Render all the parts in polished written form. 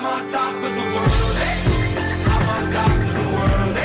on top of the world, I'm on top of the world,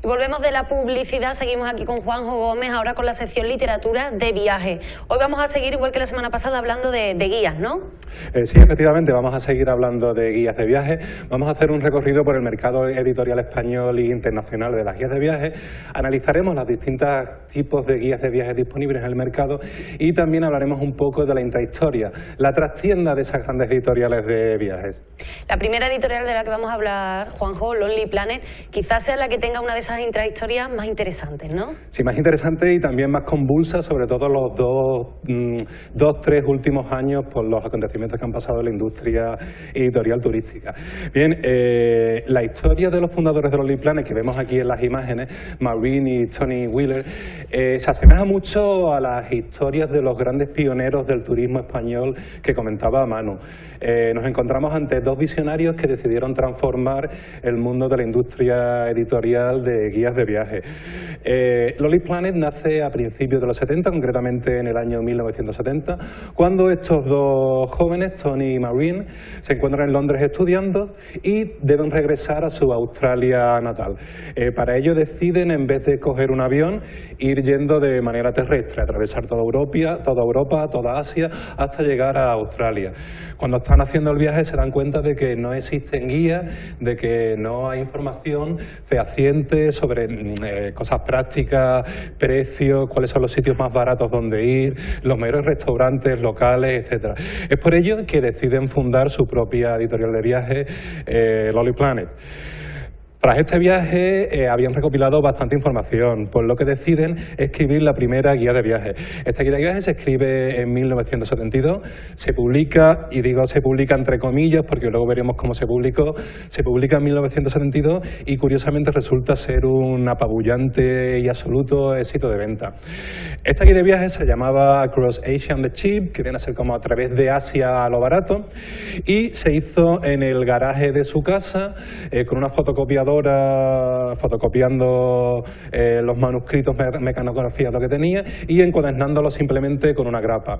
Y volvemos de la publicidad, seguimos aquí con Juanjo Gómez, ahora con la sección literatura de viaje. Hoy vamos a seguir, igual que la semana pasada, hablando de guías, ¿no? Sí, efectivamente, vamos a seguir hablando de guías de viaje. Vamos a hacer un recorrido por el mercado editorial español e internacional de las guías de viaje. Analizaremos los distintos tipos de guías de viaje disponibles en el mercado y también hablaremos un poco de la intrahistoria, la trastienda de esas grandes editoriales de viajes. La primera editorial de la que vamos a hablar, Juanjo, Lonely Planet, quizás sea la que tenga una de esas intrahistorias más interesantes, ¿no? Sí, más interesante y también más convulsa, sobre todo los tres últimos años por los acontecimientos que han pasado en la industria editorial turística. Bien, la historia de los fundadores de Lonely Planet, que vemos aquí en las imágenes, Maureen y Tony Wheeler, se asemeja mucho a las historias de los grandes pioneros del turismo español que comentaba Manu. Nos encontramos ante dos visionarios que decidieron transformar el mundo de la industria editorial de guías de viaje. Lonely Planet nace a principios de los 70, concretamente en el año 1970, cuando estos dos jóvenes, Tony y Maureen, se encuentran en Londres estudiando y deben regresar a su Australia natal. Para ello deciden, en vez de coger un avión, ir yendo de manera terrestre, atravesar toda Europa, toda Asia, hasta llegar a Australia. Cuando están haciendo el viaje se dan cuenta de que no existen guías, de que no hay información fehaciente sobre cosas prácticas, precios, cuáles son los sitios más baratos donde ir, los mejores restaurantes locales, etcétera. Es por ello que deciden fundar su propia editorial de viaje, Lonely Planet. Tras este viaje habían recopilado bastante información, por lo que deciden escribir la primera guía de viaje. Esta guía de viaje se escribe en 1972, se publica, y digo se publica entre comillas porque luego veremos cómo se publica en 1972 y curiosamente resulta ser un apabullante y absoluto éxito de venta. Esta guía de viaje se llamaba Across Asia on the Cheap, que viene a ser como a través de Asia a lo barato, y se hizo en el garaje de su casa con una fotocopiadora fotocopiando los manuscritos mecanografiados que tenía y encuadernándolos simplemente con una grapa.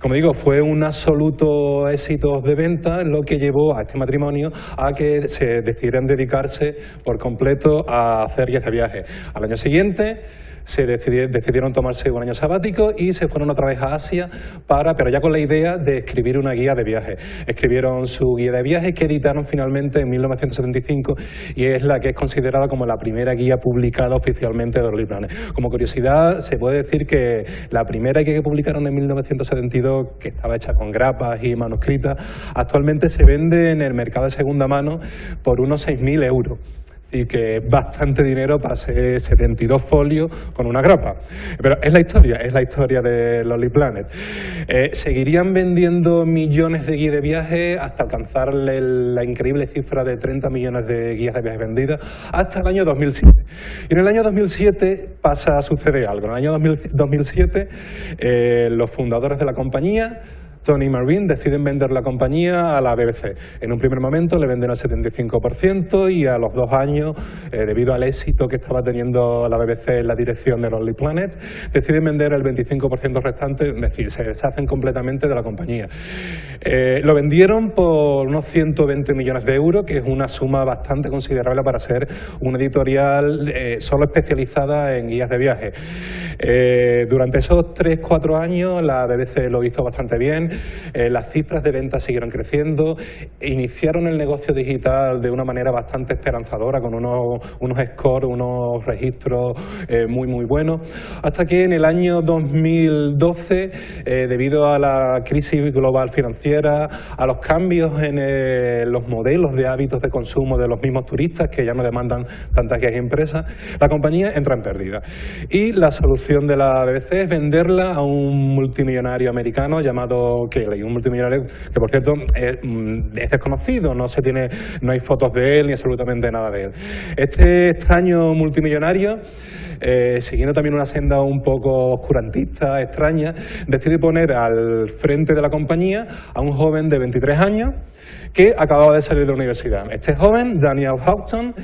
Como digo, fue un absoluto éxito de venta lo que llevó a este matrimonio a que se decidieran dedicarse por completo a hacer guías de viaje. Al año siguiente decidieron tomarse un año sabático y se fueron otra vez a Asia pero ya con la idea de escribir una guía de viaje. Escribieron su guía de viaje que editaron finalmente en 1975 y es la que es considerada como la primera guía publicada oficialmente de Lonely Planet. Como curiosidad, se puede decir que la primera guía que publicaron en 1972, que estaba hecha con grapas y manuscritas, actualmente se vende en el mercado de segunda mano por unos 6.000 euros. Y que es bastante dinero para ser 72 folios con una grapa. Pero es la historia de Lonely Planet. Seguirían vendiendo millones de guías de viaje hasta alcanzar la increíble cifra de 30 millones de guías de viaje vendidas hasta el año 2007. Y en el año 2007 pasa a suceder algo. En el año 2007 los fundadores de la compañía, Tony y Maureen, deciden vender la compañía a la BBC. En un primer momento le venden al 75% y a los 2 años, debido al éxito que estaba teniendo la BBC en la dirección de Lonely Planet, deciden vender el 25% restante, es decir, se deshacen completamente de la compañía. Lo vendieron por unos 120 millones de euros, que es una suma bastante considerable para ser una editorial solo especializada en guías de viaje. Durante esos 3-4 años la BBC lo hizo bastante bien. Las cifras de ventas siguieron creciendo, iniciaron el negocio digital de una manera bastante esperanzadora con unos scores, unos registros muy buenos, hasta que en el año 2012, debido a la crisis global financiera, a los cambios en los modelos de hábitos de consumo de los mismos turistas, que ya no demandan tantas guías y empresas, la compañía entra en pérdida. Y la solución de la BBC es venderla a un multimillonario americano llamado Kelly, un multimillonario que, por cierto, es desconocido, no hay fotos de él ni absolutamente nada de él. Este extraño multimillonario, siguiendo también una senda un poco oscurantista, extraña, decide poner al frente de la compañía a un joven de 23 años que acababa de salir de la universidad. Este joven, Daniel Houghton,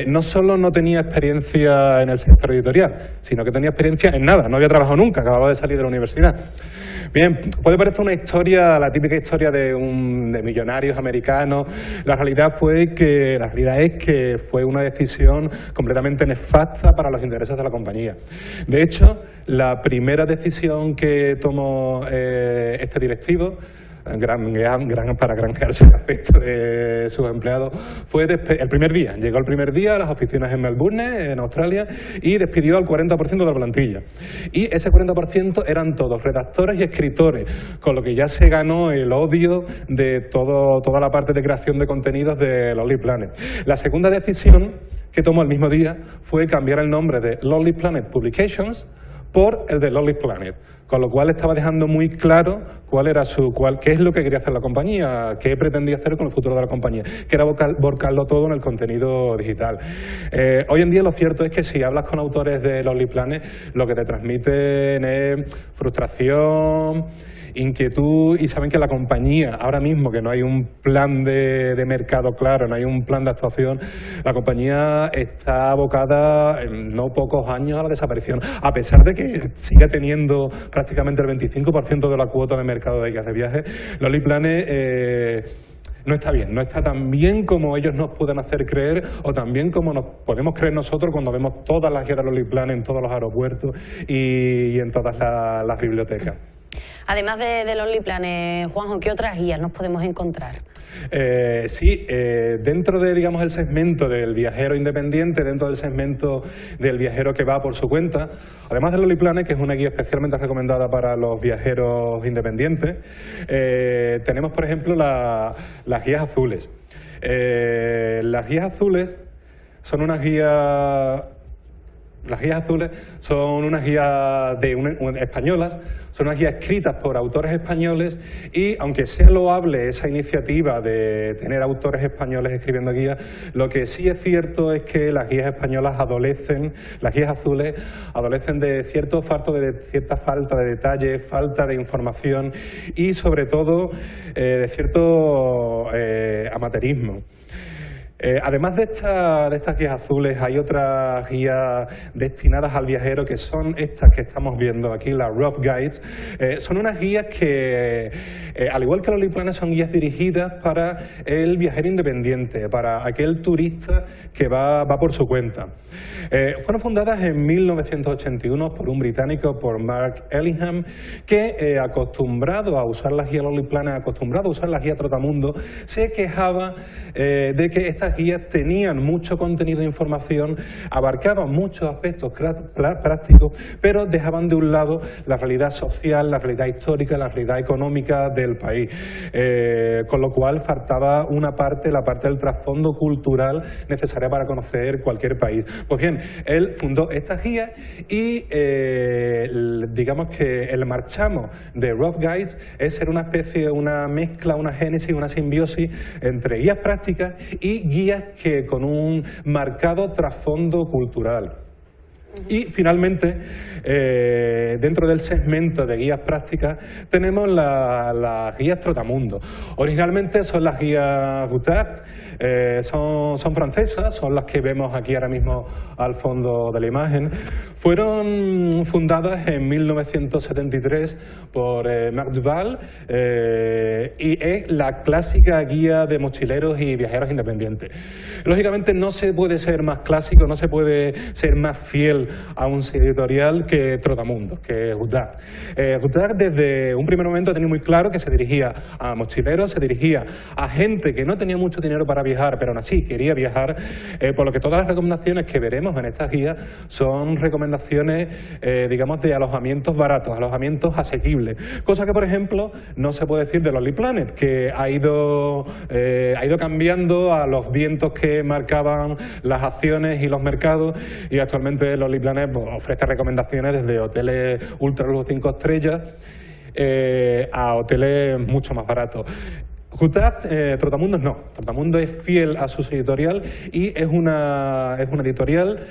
no solo no tenía experiencia en el sector editorial, sino que tenía experiencia en nada, no había trabajado nunca, acababa de salir de la universidad. Bien, puede parecer una historia, la típica historia de millonarios americanos. La realidad es que fue una decisión completamente nefasta para los intereses de la compañía. De hecho, la primera decisión que tomó este directivo, para granjearse el afecto de sus empleados, fue el primer día. Llegó el primer día a las oficinas en Melbourne, en Australia, y despidió al 40% de la plantilla. Y ese 40% eran todos redactores y escritores, con lo que ya se ganó el odio de toda la parte de creación de contenidos de Lonely Planet. La segunda decisión que tomó el mismo día fue cambiar el nombre de Lonely Planet Publications por el de Lonely Planet, con lo cual estaba dejando muy claro qué es lo que quería hacer la compañía, qué pretendía hacer con el futuro de la compañía, que era volcarlo todo en el contenido digital. Hoy en día lo cierto es que si hablas con autores de Lonely Planet, lo que te transmiten es frustración, inquietud, y saben que la compañía, ahora mismo que no hay un plan de mercado claro, no hay un plan de actuación, la compañía está abocada en no pocos años a la desaparición, a pesar de que sigue teniendo prácticamente el 25% de la cuota de mercado de guías de viaje. Lonely Planet no está bien, no está tan bien como ellos nos pueden hacer creer, o tan bien como nos podemos creer nosotros cuando vemos todas las guías de Lonely Planet en todos los aeropuertos y en todas las bibliotecas. Además de Lonely Planet, Juanjo, ¿qué otras guías nos podemos encontrar? Dentro de, digamos, el segmento del viajero independiente, dentro del segmento del viajero que va por su cuenta, además de Lonely Planet, que es una guía especialmente recomendada para los viajeros independientes, tenemos, por ejemplo, las guías azules. Las guías azules son unas guías... Las guías azules son unas guías españolas, son unas guías escritas por autores españoles, y aunque sea loable esa iniciativa de tener autores españoles escribiendo guías, lo que sí es cierto es que las guías españolas las guías azules adolecen de cierta falta de detalle, falta de información y sobre todo de cierto amateurismo. Además de estas guías azules, hay otras guías destinadas al viajero, que son estas que estamos viendo aquí, las Rough Guides. Son unas guías que, al igual que los Lonely Planet, son guías dirigidas para el viajero independiente, para aquel turista que va por su cuenta. Fueron fundadas en 1981 por un británico, por Mark Ellingham, que acostumbrado a usar las guías Lonely Planet, acostumbrado a usar las guías Trotamundo, se quejaba de que estas guías tenían mucho contenido de información, abarcaban muchos aspectos prácticos, pero dejaban de un lado la realidad social, la realidad histórica, la realidad económica del país, con lo cual faltaba la parte del trasfondo cultural necesaria para conocer cualquier país. Pues bien, él fundó estas guías y digamos que el marchamo de Rough Guides es ser una especie, una mezcla, una génesis, una simbiosis entre guías prácticas y guías que con un marcado trasfondo cultural. Y finalmente, dentro del segmento de guías prácticas, tenemos las guías Trotamundo. Originalmente son las guías Gutard, son francesas, son las que vemos aquí ahora mismo al fondo de la imagen. Fueron fundadas en 1973 por Marc Duval y es la clásica guía de mochileros y viajeros independientes. Lógicamente no se puede ser más clásico, no se puede ser más fiel a un editorial que Trotamundo, que Gutard. Gutard desde un primer momento tenía muy claro que se dirigía a mochileros, se dirigía a gente que no tenía mucho dinero para viajar, pero aún así quería viajar, por lo que todas las recomendaciones que veremos en estas guías son recomendaciones, digamos, de alojamientos baratos, alojamientos asequibles, cosa que, por ejemplo, no se puede decir de Lonely Planet, que ha ido cambiando a los vientos que marcaban las acciones y los mercados, y actualmente Lonely Planet ofrece recomendaciones desde hoteles ultra lujo 5 estrellas a hoteles mucho más baratos. Gutard, Trotamundo no. Trotamundo es fiel a su editorial y es una editorial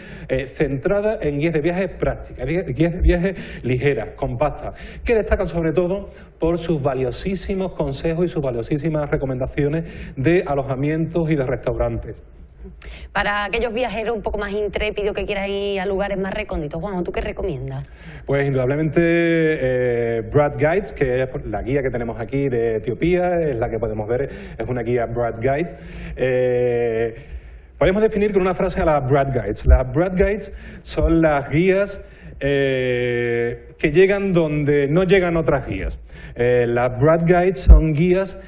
centrada en guías de viajes prácticas, guías de viajes ligeras, compactas, que destacan sobre todo por sus valiosísimos consejos y sus valiosísimas recomendaciones de alojamientos y de restaurantes. Para aquellos viajeros un poco más intrépidos que quieran ir a lugares más recónditos, Juanjo, ¿tú qué recomiendas? Pues indudablemente Brad Guides, que es la guía que tenemos aquí de Etiopía, es la que podemos ver, es una guía Brad Guide. Podemos definir con una frase a las Brad Guides. Las Brad Guides son las guías que llegan donde no llegan otras guías. Las Brad Guides son guías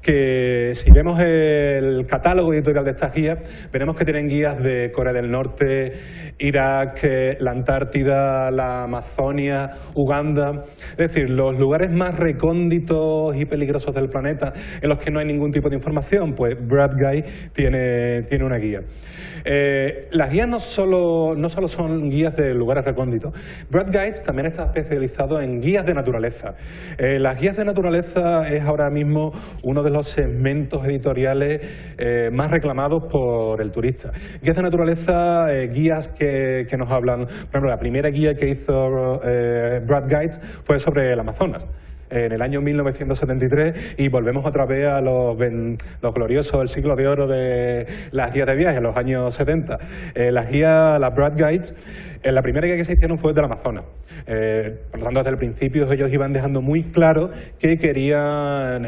que, si vemos el catálogo editorial de estas guías, veremos que tienen guías de Corea del Norte, Irak, la Antártida, la Amazonia, Uganda, es decir, los lugares más recónditos y peligrosos del planeta en los que no hay ningún tipo de información, pues Brad Guide tiene una guía. Las guías no solo son guías de lugares recónditos. Brad Guides también está especializado en guías de naturaleza. Las guías de naturaleza es ahora mismo uno de los segmentos editoriales más reclamados por el turista. Guías de naturaleza, guías que nos hablan, por ejemplo, la primera guía que hizo Brad Guides fue sobre el Amazonas, en el año 1973, y volvemos otra vez a los gloriosos del siglo de oro de las guías de viaje, los años 70. Las Brad Guides, la primera guía que se hicieron fue del Amazonas. Por lo tanto, desde el principio ellos iban dejando muy claro que querían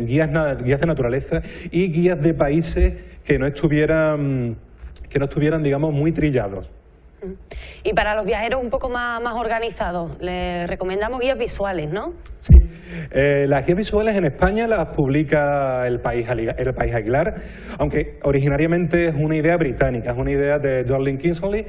guías de naturaleza y guías de países que no estuvieran, digamos, muy trillados. Y para los viajeros un poco más organizados, les recomendamos guías visuales, ¿no? Sí, las guías visuales en España las publica el País Aguilar, aunque originariamente es una idea británica, es una idea de Dorling Kingsley.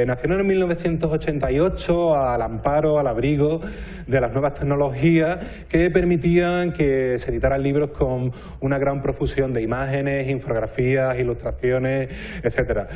Nació en 1988 al amparo, al abrigo de las nuevas tecnologías que permitían que se editaran libros con una gran profusión de imágenes, infografías, ilustraciones, etcétera.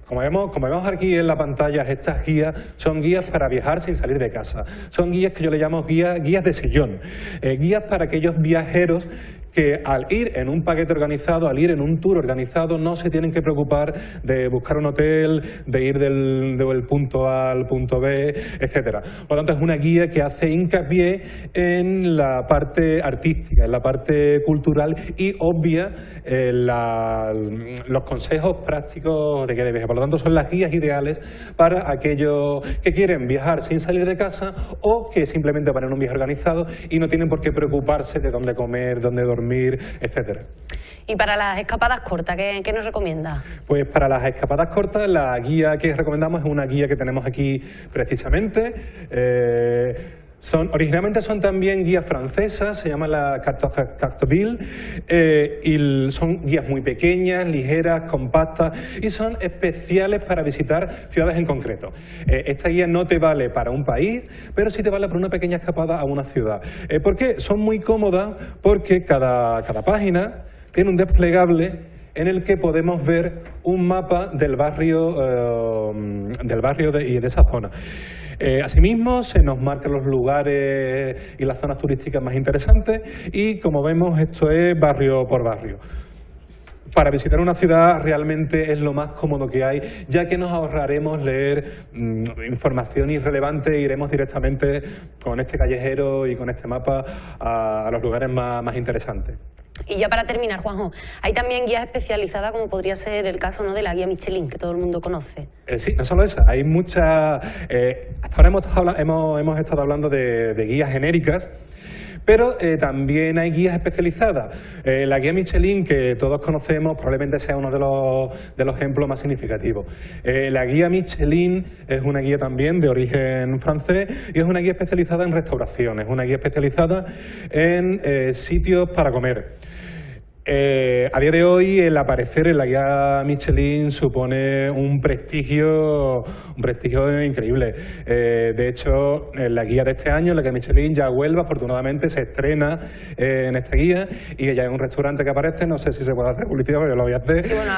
Como vemos aquí en la pantalla, estas guías son guías para viajar sin salir de casa. Son guías que yo le llamo guías de sillón. Guías para aquellos viajeros que al ir en un paquete organizado, al ir en un tour organizado, no se tienen que preocupar de buscar un hotel, de ir del punto A al punto B, etcétera. Por lo tanto, es una guía que hace hincapié en la parte artística, en la parte cultural y obvia los consejos prácticos de viaje. Por lo tanto, son las guías ideales para aquellos que quieren viajar sin salir de casa o que simplemente van en un viaje organizado y no tienen por qué preocuparse de dónde comer, dónde dormir, etcétera. Y para las escapadas cortas, ¿qué nos recomienda? Pues para las escapadas cortas, la guía que recomendamos es una guía que tenemos aquí precisamente. Originalmente son también guías francesas, se llama la Cartoville, y son guías muy pequeñas, ligeras, compactas, y son especiales para visitar ciudades en concreto. Esta guía no te vale para un país, pero sí te vale para una pequeña escapada a una ciudad. ¿Por qué? Son muy cómodas porque cada página tiene un desplegable en el que podemos ver un mapa del barrio y de esa zona. Asimismo, se nos marcan los lugares y las zonas turísticas más interesantes y, como vemos, esto es barrio por barrio. Para visitar una ciudad realmente es lo más cómodo que hay, ya que nos ahorraremos leer información irrelevante e iremos directamente con este callejero y con este mapa a los lugares más interesantes. Y ya para terminar, Juanjo, hay también guías especializadas, como podría ser el caso, ¿no?, de la guía Michelin, que todo el mundo conoce. Sí, no solo esa, hay muchas. Hasta ahora hemos estado hablando de guías genéricas, pero también hay guías especializadas. La guía Michelin, que todos conocemos, probablemente sea uno de los ejemplos más significativos. La guía Michelin es una guía también de origen francés y es una guía especializada en restauraciones, una guía especializada en sitios para comer. A día de hoy, el aparecer en la guía Michelin supone un prestigio increíble. De hecho, en la guía de este año, la guía Michelin, ya Huelva, afortunadamente, se estrena en esta guía y ya hay un restaurante que aparece, no sé si se puede hacer publicidad, pero yo lo voy a hacer. Sí, bueno,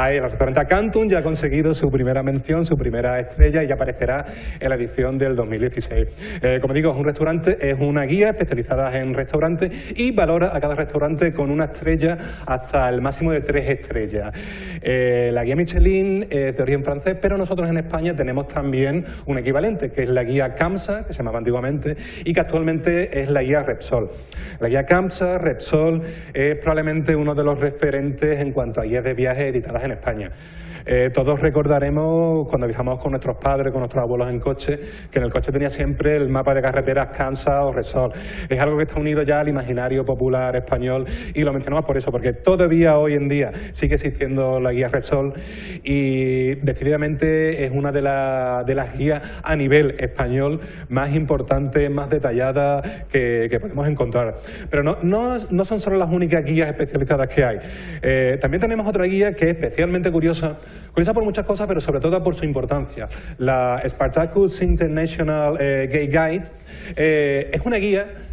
el restaurante Acantum ya ha conseguido su primera mención, su primera estrella y ya aparecerá en la edición del 2016. Como digo, es una guía especializada en restaurantes y valora a cada restaurante restaurantes con una estrella hasta el máximo de 3 estrellas. La guía Michelin es de origen francés, pero nosotros en España tenemos también un equivalente, que es la guía CAMSA, que se llamaba antiguamente, y que actualmente es la guía Repsol. La guía CAMSA, Repsol, es probablemente uno de los referentes en cuanto a guías de viaje editadas en España. Todos recordaremos cuando viajamos con nuestros padres, con nuestros abuelos en coche, que en el coche tenía siempre el mapa de carreteras CAMSA o Repsol. Es algo que está unido ya al imaginario popular español y lo mencionamos por eso, porque todavía hoy en día sigue existiendo la guía Repsol y decididamente es una de las guías a nivel español más importantes, más detalladas que podemos encontrar. Pero no son solo las únicas guías especializadas que hay. También tenemos otra guía que es especialmente curiosa por muchas cosas, pero sobre todo por su importancia. La Spartacus International Gay Guide es una guía,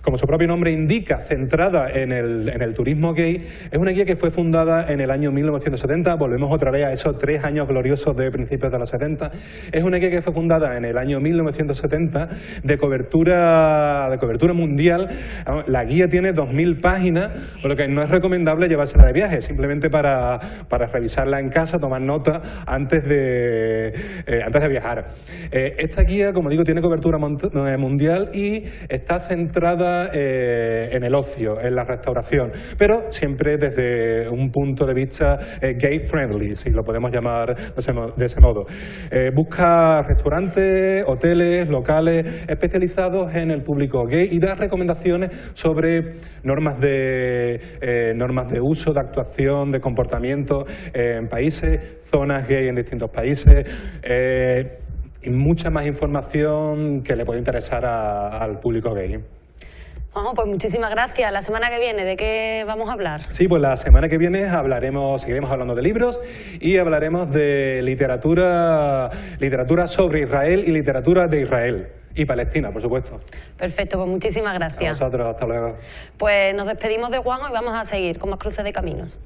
como su propio nombre indica, centrada en el turismo gay. Es una guía que fue fundada en el año 1970, volvemos otra vez a esos 3 años gloriosos de principios de los 70. Es una guía que fue fundada en el año 1970 de cobertura mundial. La guía tiene 2000 páginas, por lo que no es recomendable llevársela de viaje, simplemente para revisarla en casa, tomar nota antes de viajar. Esta guía, como digo, tiene cobertura mundial y está centrada en el ocio, en la restauración, pero siempre desde un punto de vista gay friendly, si lo podemos llamar de ese modo. Busca restaurantes, hoteles, locales especializados en el público gay y da recomendaciones sobre normas de uso, de actuación, de comportamiento en países, zonas gay en distintos países. Y mucha más información que le puede interesar al público gay. Juanjo, pues muchísimas gracias. La semana que viene, ¿de qué vamos a hablar? Sí, pues la semana que viene seguiremos hablando de libros y hablaremos de literatura sobre Israel y literatura de Israel. Y Palestina, por supuesto. Perfecto, pues muchísimas gracias. A vosotros, hasta luego. Pues nos despedimos de Juanjo y vamos a seguir con más cruces de caminos.